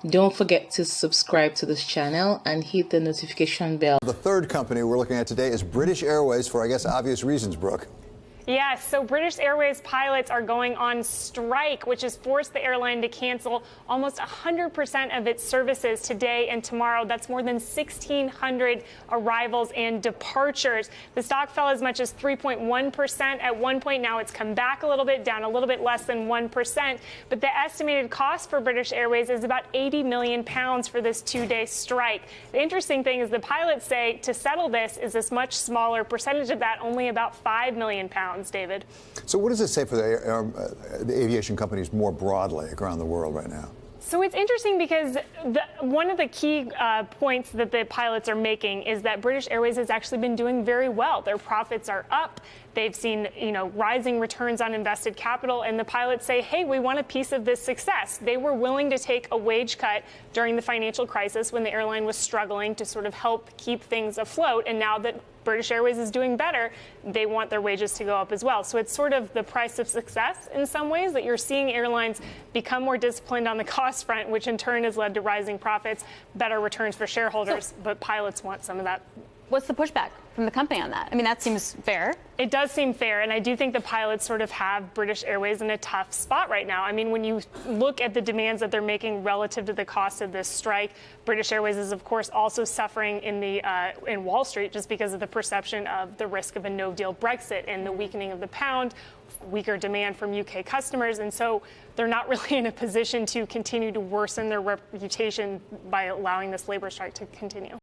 Don't forget to subscribe to this channel and hit the notification bell. The third company we're looking at today is British Airways for, I guess, obvious reasons, Brooke. Yes, so British Airways pilots are going on strike, which has forced the airline to cancel almost 100% of its services today and tomorrow. That's more than 1,600 arrivals and departures. The stock fell as much as 3.1% at one point. Now it's come back a little bit, down a little bit less than 1%. But the estimated cost for British Airways is about £80 million for this two-day strike. The interesting thing is the pilots say to settle this is this much smaller percentage of that, only about £5 million. David. So what does it say for the aviation companies more broadly around the world right now? So it's interesting because one of the key points that the pilots are making is that British Airways has actually been doing very well. Their profits are up. They've seen, rising returns on invested capital, and the pilots say, hey, we want a piece of this success. They were willing to take a wage cut during the financial crisis when the airline was struggling to sort of help keep things afloat, and now that British Airways is doing better, they want their wages to go up as well. So it's sort of the price of success in some ways that you're seeing airlines become more disciplined on the cost front, which in turn has led to rising profits, better returns for shareholders, but pilots want some of that. What's the pushback from the company on that? I mean, that seems fair. It does seem fair, and I do think the pilots sort of have British Airways in a tough spot right now. I mean, when you look at the demands that they're making relative to the cost of this strike, British Airways is, of course, also suffering in Wall Street just because of the perception of the risk of a no-deal Brexit and the weakening of the pound, weaker demand from UK customers, and so they're not really in a position to continue to worsen their reputation by allowing this labor strike to continue.